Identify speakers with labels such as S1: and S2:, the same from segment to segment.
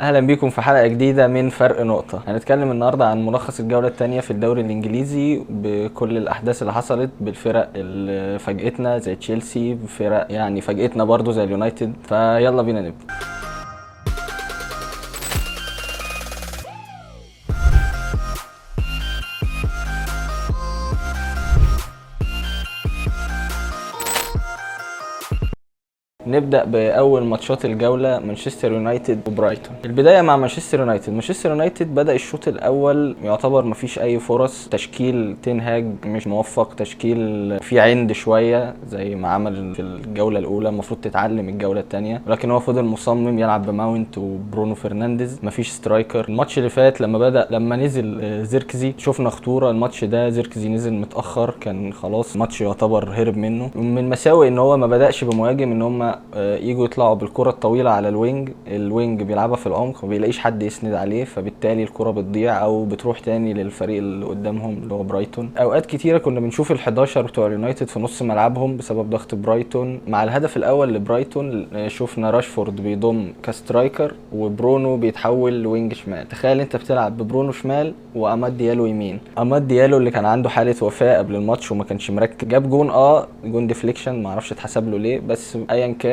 S1: اهلا بيكم في حلقة جديدة من فرق نقطة. هنتكلم النهاردة عن ملخص الجولة التانية في الدوري الانجليزي بكل الاحداث اللي حصلت، بالفرق اللي فاجئتنا زي تشيلسي، بفرق يعني فاجئتنا برضو زي اليونايتد. فيلا بينا نبدأ. نبدأ بأول ماتشات الجولة، مانشستر يونايتد وبرايتون. البداية مع مانشستر يونايتد. مانشستر يونايتد بدأ الشوط الأول يعتبر مفيش أي فرص، تشكيل تنهاج مش موفق، تشكيل فيه عند شوية زي ما عمل في الجولة الأولى، المفروض تتعلم الجولة التانية، ولكن هو فضل مصمم يلعب بماونت وبرونو فرنانديز، مفيش سترايكر. الماتش اللي فات لما نزل زيركزي شفنا خطورة. الماتش ده زيركزي نزل متأخر، كان خلاص الماتش يعتبر هرب منه. من مساوئ ان هو ما بدأش بمهاجم، ان هم يجوا يطلعوا بالكرة الطويلة على الوينج بيلعبها في العمق، ما بيلاقيش حد يسند عليه، فبالتالي الكرة بتضيع او بتروح تاني للفريق اللي قدامهم اللي هو برايتون. اوقات كتيرة كنا بنشوف ال11 بتوع اليونايتد في نص ملعبهم بسبب ضغط برايتون. مع الهدف الاول لبرايتون شفنا راشفورد بيضم كسترايكر وبرونو بيتحول لوينج شمال. تخيل انت بتلعب ببرونو شمال واماد ديالو يمين. اماد ديالو اللي كان عنده حالة وفاة قبل الماتش وما كانش مركز، جاب جون ديفليكشن، معرفش اتحسب له ليه، بس ايا كان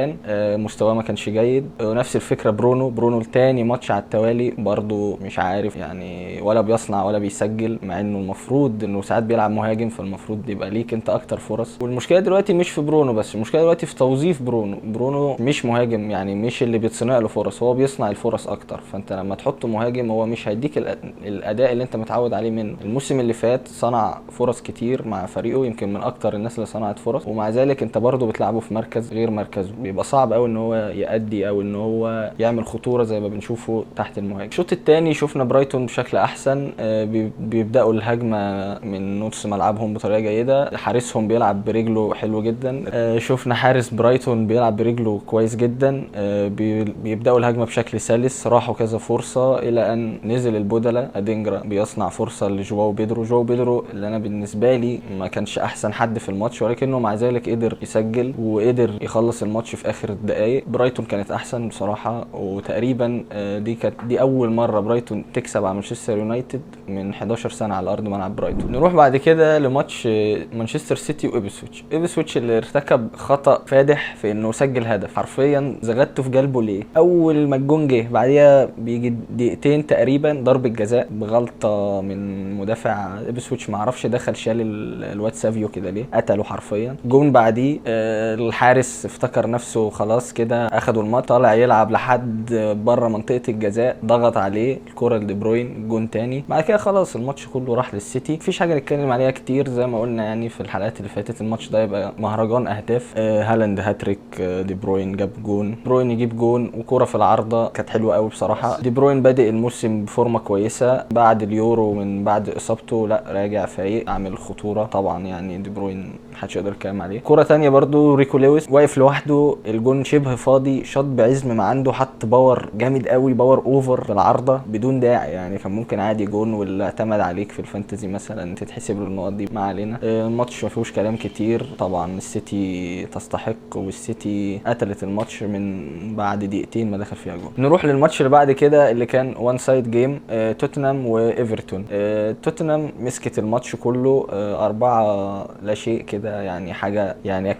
S1: مستواه ما كانش جيد. ونفس الفكره برونو التاني ماتش على التوالي برضو مش عارف يعني، ولا بيصنع ولا بيسجل، مع انه المفروض انه ساعات بيلعب مهاجم، فالمفروض يبقى ليك انت اكتر فرص. والمشكله دلوقتي مش في برونو بس، المشكله دلوقتي في توظيف برونو مش مهاجم، يعني مش اللي بيتصنع له فرص، هو بيصنع الفرص اكتر. فانت لما تحطه مهاجم هو مش هيديك الاداء اللي انت متعود عليه منه. الموسم اللي فات صنع فرص كتير مع فريقه، يمكن من اكتر الناس اللي صنعت فرص، ومع ذلك انت برضو بتلعبه في مركز غير مركزه، بيبقى صعب قوي ان هو يأدي او ان هو يعمل خطوره زي ما بنشوفه تحت المهاجم. الشوط الثاني شفنا برايتون بشكل احسن، بيبداوا الهجمه من نص ملعبهم بطريقه جيده، حارسهم بيلعب برجله حلو جدا، شفنا حارس برايتون بيلعب برجله كويس جدا، بيبداوا الهجمه بشكل سلس، راحوا كذا فرصه الى ان نزل البودلة ادينجرا بيصنع فرصه لجواو بيدرو اللي انا بالنسبه لي ما كانش احسن حد في الماتش، ولكنه مع ذلك قدر يسجل وقدر يخلص الماتش في اخر الدقائق. برايتون كانت احسن بصراحه، وتقريبا دي اول مره برايتون تكسب على مانشستر يونايتد من 11 سنه على ارض ملعب برايتون. نروح بعد كده لماتش مانشستر سيتي وإبسويتش اللي ارتكب خطا فادح في انه سجل هدف، حرفيا زغدته في قلبه. ليه؟ اول ما الجون جه بعديها بيجي دقيقتين تقريبا ضربه جزاء بغلطه من مدافع إبسويتش، ما اعرفش دخل شال الواد سافيو كده ليه، قتله حرفيا. جون بعديه الحارس افتكر نفسه خلاص كده اخدوا الماتش، طالع يلعب لحد بره منطقه الجزاء، ضغط عليه الكره لدي بروين، جون تاني. بعد كده خلاص الماتش كله راح للسيتي، مفيش حاجه نتكلم عليها كتير زي ما قلنا يعني في الحلقات اللي فاتت. الماتش ده يبقى مهرجان اهداف، هالاند هاتريك، دي بروين جاب جون، بروين يجيب جون، وكره في العارضه كانت حلوه قوي بصراحه. دي بروين بادئ الموسم بفورمه كويسه بعد اليورو، من بعد اصابته لا راجع فايق، عامل خطوره طبعا يعني. دي بروين محدش يقدر يتكلم عليه. كره تانية برضو ريكو لويس واقف لوحده، الجون شبه فاضي، شاط بعزم ما عنده، حط باور جامد قوي، باور اوفر في العارضه بدون داعي يعني، كان ممكن عادي جون، واللي اعتمد عليك في الفانتزي مثلا تتحسب له النقط دي. ما علينا، الماتش ما فيهوش كلام كتير طبعا، السيتي تستحق، والسيتي قتلت الماتش من بعد دقيقتين ما دخل فيها جون. نروح للماتش اللي بعد كده اللي كان وان سايد جيم، توتنهام وايفرتون. توتنهام مسكت الماتش كله 4 لا شيء كده يعني، حاجه يعني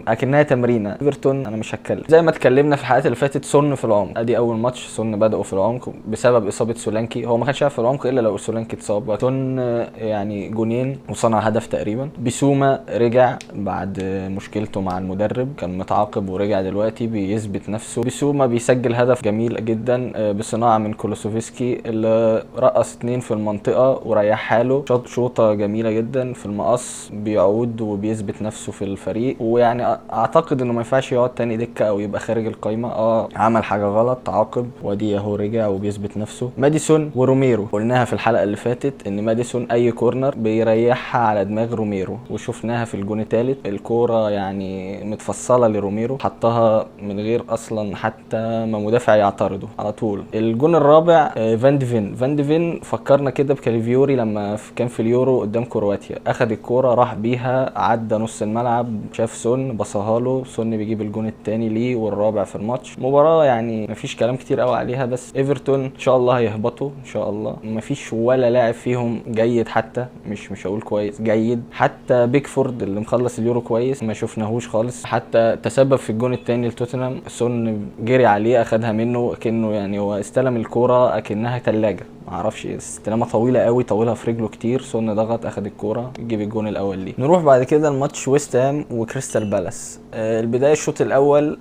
S1: اكنها تمرينه. ايفرتون انا مش هتكلم، زي ما اتكلمنا في الحلقات اللي فاتت، سون في العمق، ادي اول ماتش سون بدأوا في العمق بسبب اصابه سولانكي، هو ما كانش في العمق الا لو سولانكي اتصاب. سون يعني جونين وصنع هدف تقريبا. بيسوما رجع بعد مشكلته مع المدرب، كان متعاقب ورجع دلوقتي بيثبت نفسه. بيسوما بيسجل هدف جميل جدا بصناعه من كولوسوفسكي اللي رقص 2 في المنطقه وريح حاله، شوطه جميله جدا في المقص، بيعود وبيثبت نفسه في الفريق. ويعني اعتقد انه ما ينفعش يقعد تاني دكه او يبقى خارج القايمه، عمل حاجه غلط تعاقب، ودي اهو رجع وبيثبت نفسه. ماديسون وروميرو، قلناها في الحلقه اللي فاتت ان ماديسون اي كورنر بيريحها على دماغ روميرو، وشفناها في الجون الثالث، الكوره يعني متفصله لروميرو، حطها من غير اصلا حتى ما مدافع يعترضه على طول. الجون الرابع فان ديفين فكرنا كده بكاليفيوري لما كان في اليورو قدام كرواتيا، اخذ الكوره راح بيها، عدى نص الملعب، شاف سون بصها له، سون بيجيب الجون الجون الثاني ليه والرابع في الماتش. مباراه يعني مفيش كلام كتير قوي عليها، بس ايفرتون ان شاء الله هيهبطوا ان شاء الله. مفيش ولا لاعب فيهم جيد، حتى مش هقول كويس، جيد. حتى بيكفورد اللي مخلص اليورو كويس ما شفناهوش خالص، حتى تسبب في الجون الثاني لتوتنهام. سون جري عليه اخدها منه كأنه يعني هو استلم الكوره اكنها ثلاجه، معرفش، استلامه طويله قوي، طولها في رجله كتير. سون ضغط اخد الكوره يجيب الجون الاول ليه. نروح بعد كده الماتش ويست هام وكريستال بالاس. البدايه الشوط الاول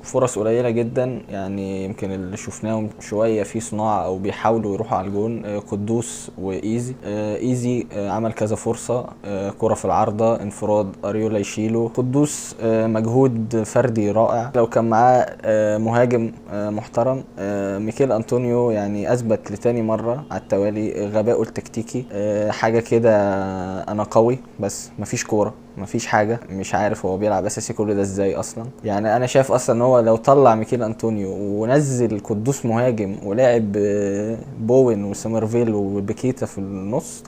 S1: فرص قليله جدا، يعني يمكن اللي شفناهم شويه في صناعه او بيحاولوا يروحوا على الجون. قدوس وايزي. ايزي عمل كذا فرصه، كره في العارضه، انفراد اريولا يشيله. قدوس مجهود فردي رائع، لو كان معاه مهاجم محترم. ميكيل انطونيو يعني اثبت لتاني مره على التوالي غبائه التكتيكي. حاجه كده، انا قوي بس مفيش كوره، مفيش حاجه، مش عارف هو بيلعب اساسي كل ده ازاي اصلا. يعني انا شايف اصلا ان هو لو طلع ميكيل انطونيو ونزل قدوس مهاجم ولعب بوين وسمرفيل وبكيتا في النص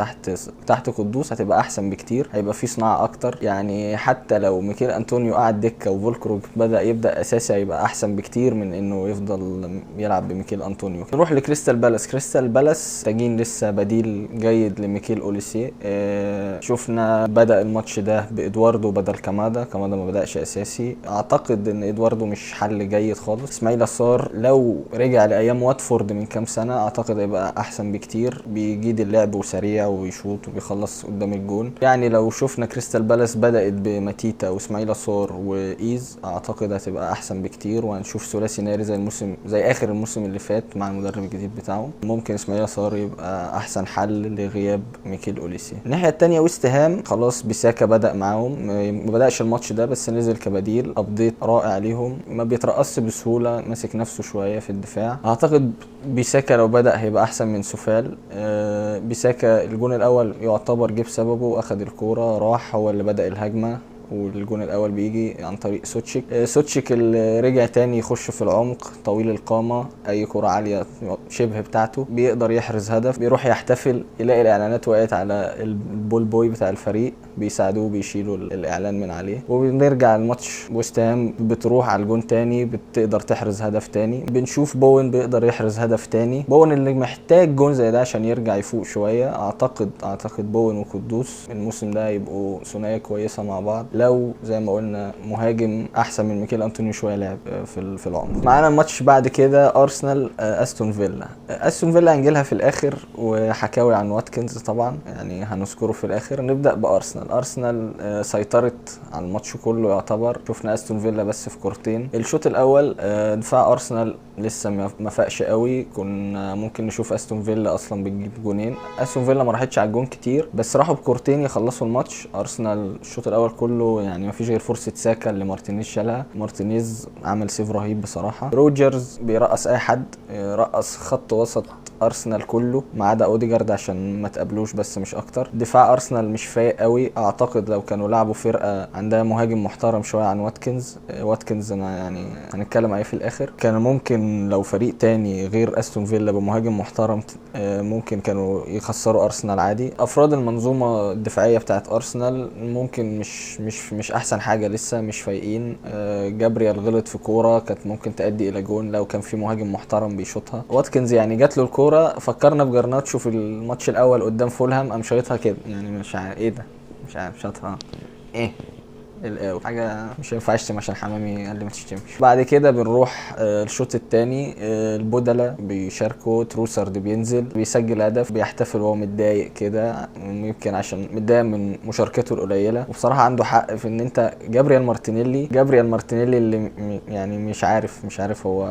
S1: تحت قدوس، هتبقى احسن بكتير، هيبقى في صناعه اكتر. يعني حتى لو ميكيل انطونيو قعد دكه وفولكروج يبدا اساسي، هيبقى احسن بكتير من انه يفضل يلعب بميكيل انطونيو. نروح لكريستال بالاس. كريستال بالاس محتاجين لسه بديل جيد لميكيل اوليسيه. شفنا بدا الماتش ده بادواردو بدل كامادا ما بداش اساسي. اعتقد ان ادواردو مش حل جيد خالص. اسماعيل صار لو رجع لايام واتفورد من كام سنه اعتقد هيبقى احسن بكتير، بيجيد اللعب وسريع ويشوط وبيخلص قدام الجون. يعني لو شفنا كريستال بالاس بدات بماتيتا واسماعيل صار وايز اعتقد هتبقى احسن بكتير، وهنشوف ثلاثي ناري زي اخر الموسم اللي فات مع المدرب الجديد بتاعه. ممكن اسماعيل صار يبقى احسن حل لغياب ميكيل اوليسي. الناحيه الثانيه ويست هام خلاص بيساكا بدا معاهم، ما بداش الماتش ده بس نزل كبديل. ابديت رائع ليهم، ما بيترقصش بسهوله، ماسك نفسه شويه في الدفاع. اعتقد بيساكا لو بدا هيبقى احسن من سوفال. بيساكا الجون الاول يعتبر جه بسببه، واخد الكوره راح هو اللي بدا الهجمه، والجون الاول بيجي عن طريق سوتشيك اللي رجع تاني يخش في العمق، طويل القامه، اي كره عاليه شبه بتاعته بيقدر يحرز هدف. بيروح يحتفل يلاقي الاعلانات وقعت على البول بوي بتاع الفريق، بيساعدوه بيشيلوا الاعلان من عليه. وبنرجع الماتش ويست هام بتروح على الجون تاني، بتقدر تحرز هدف تاني. بنشوف بوين بيقدر يحرز هدف تاني. بوين اللي محتاج جون زي ده عشان يرجع يفوق شويه. اعتقد بوين وقدوس الموسم ده يبقوا ثنائيه كويسه مع بعض، لو زي ما قلنا مهاجم احسن من ميكيل انطونيو شويه لعب في العمر. معانا الماتش بعد كده ارسنال استون فيلا. استون فيلا هنجيلها في الاخر، وحكاوي عن واتكنز طبعا يعني هنذكره في الاخر. نبدا بارسنال. ارسنال سيطرت على الماتش كله يعتبر، شفنا استون فيلا بس في كورتين. الشوط الاول دفاع ارسنال لسه ما فاقش قوي، كنا ممكن نشوف استون فيلا اصلا بتجيب جونين. استون فيلا ما راحتش على الجون كتير، بس راحوا بكورتين يخلصوا الماتش. ارسنال الشوط الاول كله يعني ما فيش غير فرصه ساكا اللي مارتينيز شالها. مارتينيز عمل سيف رهيب بصراحه. روجرز بيرقص اي حد، رقص خط وسط ارسنال كله ما عدا اوديجارد عشان ما تقابلوش بس مش اكتر. دفاع ارسنال مش فايق قوي. اعتقد لو كانوا لعبوا فرقه عندها مهاجم محترم شويه عن واتكنز انا يعني هنتكلم عليه في الاخر، كان ممكن لو فريق تاني غير استون فيلا بمهاجم محترم ممكن كانوا يخسروا ارسنال عادي. افراد المنظومه الدفاعيه بتاعت ارسنال ممكن مش احسن حاجه، لسه مش فايقين. جابريال غلط في كوره كانت ممكن تؤدي الى جون لو كان في مهاجم محترم بيشوطها. واتكنز يعني جات له الكوره فكرنا بجرناتشو في الماتش الاول قدام فولهام، قام شايطها كده يعني مش عارف ايه ده، مش عارف شاطها ايه القاوي، حاجه مش هينفع اشتم عشان حمامي قال لي ما تشتمش. بعد كده بنروح الشوط الثاني. البودلة بيشاركوا، تروسارد بينزل بيسجل هدف، بيحتفل وهو متضايق كده، يمكن عشان متضايق من مشاركته القليله. وبصراحه عنده حق في ان انت جابريال مارتينيلي اللي يعني مش عارف هو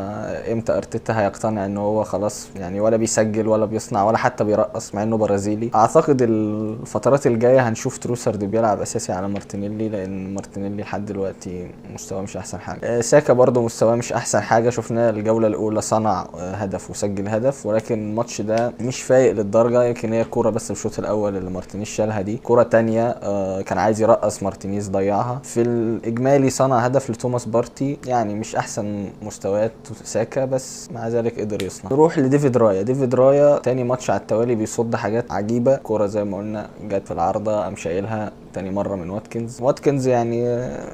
S1: امتى ارتيتا هيقتنع ان هو خلاص يعني ولا بيسجل ولا بيصنع ولا حتى بيرقص مع انه برازيلي. اعتقد الفترات الجايه هنشوف تروسارد بيلعب اساسي على مارتينيلي، لان مارتينيلي لحد دلوقتي مستواه مش احسن حاجه. ساكا برضو مستواه مش احسن حاجه، شفناه الجوله الاولى صنع هدف وسجل هدف، ولكن الماتش ده مش فايق للدرجه. يمكن هي كوره بس الشوط الاول اللي مارتينيز شالها دي، كوره تانية كان عايز يرقص مارتينيز ضيعها. في الاجمالي صنع هدف لتوماس بارتي، يعني مش احسن مستويات ساكا بس مع ذلك قدر يصنع. نروح لديفيد رايا تاني ماتش على التوالي بيصد حاجات عجيبه. كوره زي ما قلنا جت في العارضه قام شايلها تاني مره من واتكنز يعني يعني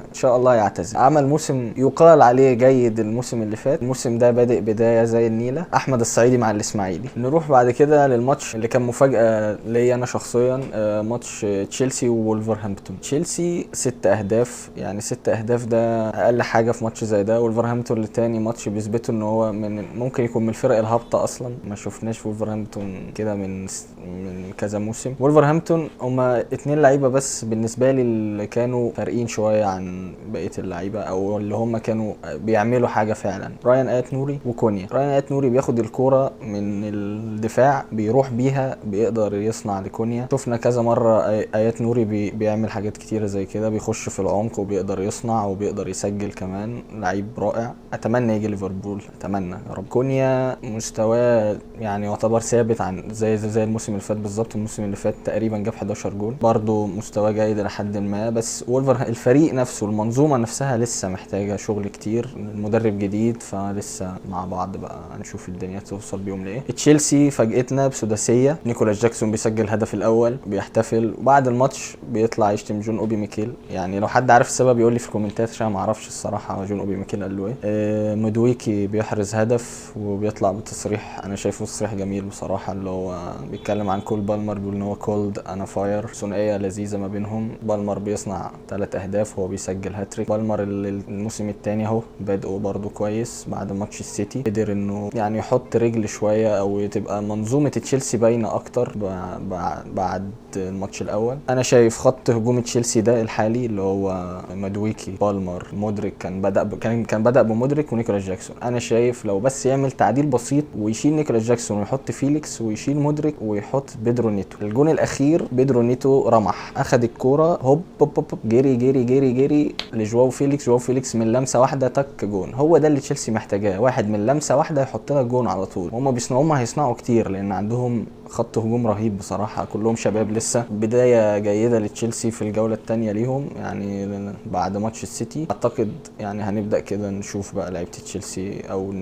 S1: ان شاء الله يعتزل. عمل موسم يقال عليه جيد الموسم اللي فات. الموسم ده بادئ بدايه زي النيله. احمد الصعيدي مع الاسماعيلي. نروح بعد كده للماتش اللي كان مفاجاه ليا انا شخصيا، ماتش تشيلسي وولفرهامبتون. تشيلسي 6 اهداف، يعني 6 اهداف ده اقل حاجه في ماتش زي ده. وولفرهامبتون اللي تاني ماتش بيثبتوا ان هو ممكن يكون من الفرق الهابطه اصلا. ما شفناش وولفرهامبتون كده من كذا موسم. وولفرهامبتون هما 2 لعيبه بس بالنسبه لي اللي كانوا فارقين شويه عن بقيه اللعيبه، او اللي هما كانوا بيعملوا حاجه فعلا. رايان آيت نوري وكونيا. رايان آيت نوري بياخد الكوره من الدفاع بيروح بيها، بيقدر يصنع لكونيا. شفنا كذا مره آيت نوري بيعمل حاجات كتيره زي كده، بيخش في العمق وبيقدر يصنع وبيقدر يسجل كمان. لعيب رائع، اتمنى يجي ليفربول، اتمنى يا رب. كونيا مستواه يعني يعتبر ثابت عن زي الموسم اللي فات بالظبط. الموسم اللي فات تقريبا جاب 11 جول، برضه مستواه جيد لحد ما. بس الفريق نفسه، المنظومه نفسها لسه محتاجه شغل كتير. المدرب جديد، فلسه مع بعض بقى هنشوف الدنيا توصل بيهم لايه. تشيلسي فاجئتنا بسداسيه. نيكولاس جاكسون بيسجل الهدف الاول بيحتفل، وبعد الماتش بيطلع يشتم جون اوبي ميكيل. يعني لو حد عارف السبب يقول لي في الكومنتات عشان ما اعرفش الصراحه جون اوبي ميكيل قال له ايه. مدويكي بيحرز هدف وبيطلع بتصريح انا شايفه تصريح جميل بصراحه، اللي هو بيتكلم عن كول بالمر، بيقول ان هو كولد انا فاير. ثنائيه لذيذه ما بينهم. بالمر بيصنع 3 اهداف وهو بيسجل هاتريك. بالمر الموسم الثاني اهو بادئه برده كويس. بعد ماتش السيتي قدر انه يعني يحط رجل شويه او تبقى منظومه تشيلسي باينه اكتر بعد الماتش الاول. انا شايف خط هجوم تشيلسي ده الحالي اللي هو مدويكي، بالمر، مودريك. كان بدأ بمودريك ونيكولاس جاكسون. انا شايف لو بس يعمل تعديل بسيط ويشيل نيكولاس جاكسون ويحط فيليكس ويشيل مودريك ويحط بيدرو نيتو. الجون الاخير بيدرو نيتو رمح، اخد الكوره هوب هوب هوب جري جري جري جري لجواو فيليكس. جواو فيليكس من لمسه واحده تك جون. هو ده اللي تشيلسي محتاجاه، واحد من لمسه واحده يحط لك جون على طول. هم هيصنعوا كتير لان عندهم خط هجوم رهيب بصراحه، كلهم شباب لسه. بدايه جيده لتشيلسي في الجوله الثانيه ليهم يعني بعد ماتش السيتي. اعتقد يعني هنبدا كده نشوف بقى لعيبه تشيلسي، او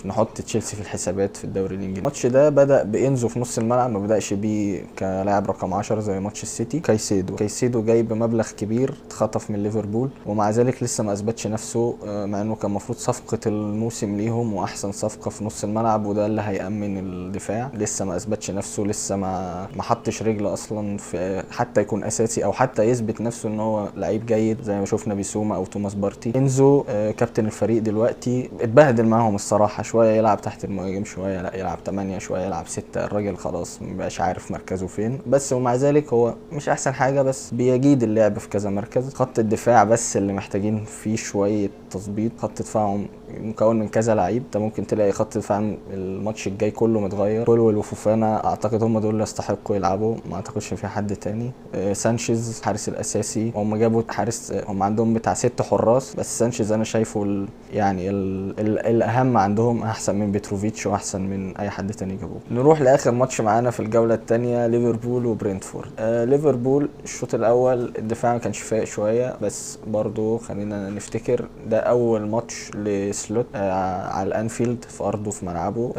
S1: نحط تشيلسي في الحسابات في الدوري الانجليزي. الماتش ده بدا بانزو في نص الملعب، ما بداش بيه كلاعب رقم 10 زي ماتش السيتي. كايسيدو جاي بمبلغ كبير، اتخطف من ليفربول ومع ذلك لسه ما اثبتش نفسه، مع انه كان المفروض صفقه الموسم ليهم واحسن صفقه في نص الملعب، وده اللي هيامن الدفاع. لسه ما اثبتش نفسه، لسه ما حطش رجل اصلا في حتى يكون اساسي او حتى يثبت نفسه ان هو لعيب جيد زي ما شفنا بيسوما او توماس بارتي. انزو كابتن الفريق دلوقتي اتبهدل معاهم الصراحه، شويه يلعب تحت المهاجم، شويه لا يلعب 8، شويه يلعب 6. الراجل خلاص مبقاش عارف مركزه فين. بس ومع ذلك هو مش احسن حاجه، بس بيجيد اللعب في كذا مركز. خط الدفاع بس اللي محتاجين فيه شويه تظبيط. خط دفاعهم مكون من كذا لعيب. انت ممكن تلاقي خط دفاع الماتش الجاي كله متغير. كولويل وفوفانا اعتقد هم دول اللي يستحقوا يلعبوا، ما اعتقدش في حد تاني. سانشيز حارس الاساسي. هم جابوا حارس، هم عندهم بتاع 6 حراس، بس سانشيز انا شايفه يعني الاهم عندهم، احسن من بيتروفيتش واحسن من اي حد تاني جابوه. نروح لاخر ماتش معانا في الجوله الثانيه، ليفربول وبرينتفورد. ليفربول الشوط الاول الدفاع ما كانش فايق شويه، بس برضو خلينا نفتكر ده اول ماتش لسلوت على الانفيلد في ارضه في ملعبه.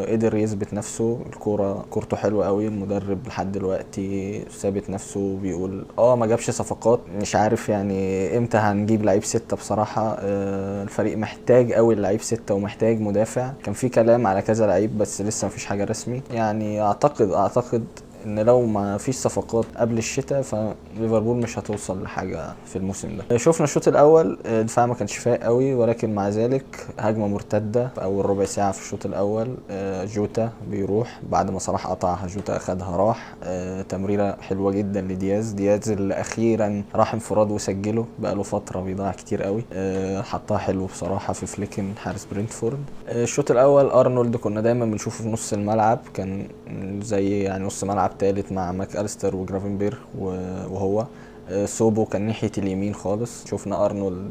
S1: قدر يثبت نفسه. كورته حلوه قوي. المدرب لحد دلوقتي ثابت نفسه، بيقول ما جابش صفقات، مش عارف يعني امتى هنجيب لعيب 6 بصراحه. الفريق محتاج قوي اللعيب 6 ومحتاج مدافع. كان في كلام على كذا لعيب بس لسه مفيش حاجه رسمي. يعني اعتقد ان لو ما فيش صفقات قبل الشتاء فليفربول مش هتوصل لحاجه في الموسم ده. شفنا الشوط الاول الدفاع ما كانش فايق قوي، ولكن مع ذلك هجمه مرتده في اول ربع ساعه في الشوط الاول. جوتا بيروح بعد ما صلاح قطعها، جوتا اخدها راح. تمريره حلوه جدا دياز اللي اخيرا راح انفراد وسجله، بقاله فتره بيضيع كتير قوي. حطها حلو بصراحه في فليكن حارس برينتفورد. الشوط الاول ارنولد كنا دايما بنشوفه في نص الملعب، كان زي يعني نص ملعب ثالث مع ماك أليستر وجرافنبير وهو. سوبو كان ناحيه اليمين خالص. شفنا ارنولد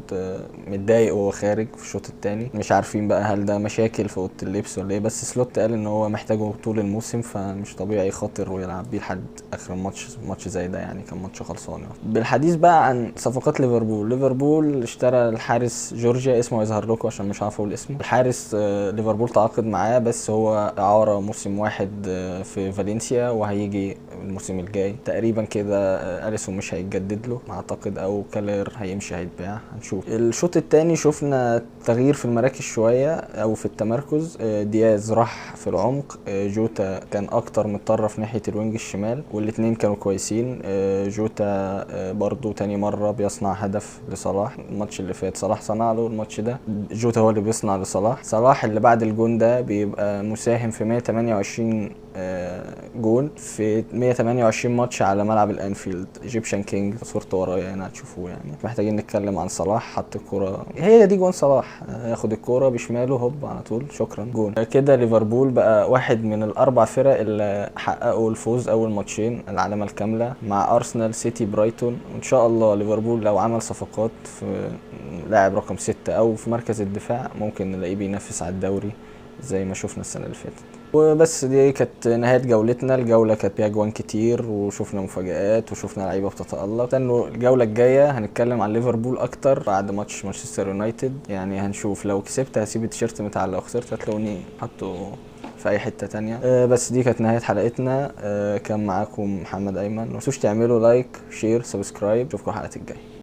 S1: متضايق وهو خارج في الشوط الثاني، مش عارفين بقى هل ده مشاكل في اوضه اللبس ولا ايه، بس سلوت قال ان هو محتاجه طول الموسم، فمش طبيعي يخاطر ويلعب بيه لحد اخر ماتش زي ده. يعني كان ماتش خلصان. بالحديث بقى عن صفقات ليفربول اشترى الحارس جورجيا، اسمه يظهر لكم عشان مش عارف اقول اسمه. الحارس ليفربول تعاقد معاه، بس هو اعاره موسم واحد في فالنسيا، وهيجي الموسم الجاي تقريبا كده. اليسون مش هيتجدد هيجدد له اعتقد، او كالر هيمشي هيتباع، هنشوف. الشوط الثاني شفنا تغيير في المراكز شويه او في التمركز. دياز راح في العمق، جوتا كان اكتر متطرف ناحيه الوينج الشمال، والاثنين كانوا كويسين. جوتا برضو تاني مره بيصنع هدف لصلاح. الماتش اللي فات صلاح صنع له، الماتش ده جوتا هو اللي بيصنع لصلاح. صلاح اللي بعد الجون ده بيبقى مساهم في 128 جون في 128 ماتش على ملعب الانفيلد. ايجيبشن كينج، صورته ورايا هنا هتشوفوه. يعني محتاجين نتكلم عن صلاح. حط الكرة، هي دي جون صلاح، ياخد الكرة بشماله هوب على طول، شكرا جون. كده ليفربول بقى واحد من الاربع فرق اللي حققوا الفوز اول ماتشين العلامة الكاملة مع ارسنال، سيتي، برايتون. وان شاء الله ليفربول لو عمل صفقات في لاعب رقم 6 او في مركز الدفاع ممكن نلاقيه بينافس على الدوري زي ما شفنا السنة اللي فاتت. وبس دي كانت نهاية جولتنا. الجولة كانت فيها جوان كتير وشوفنا مفاجآت وشوفنا لعيبة بتتألق. استنوا الجولة الجاية هنتكلم عن ليفربول اكتر بعد ماتش مانشستر يونايتد. يعني هنشوف لو كسبت هسيب التيشيرت متعلق، لو خسرت هتلاقوني حطه في اي حتة تانية. بس دي كانت نهاية حلقتنا. كان معاكم محمد ايمن. متنسوش تعملوا لايك، شير، سبسكرايب. اشوفكم الحلقات الجاية.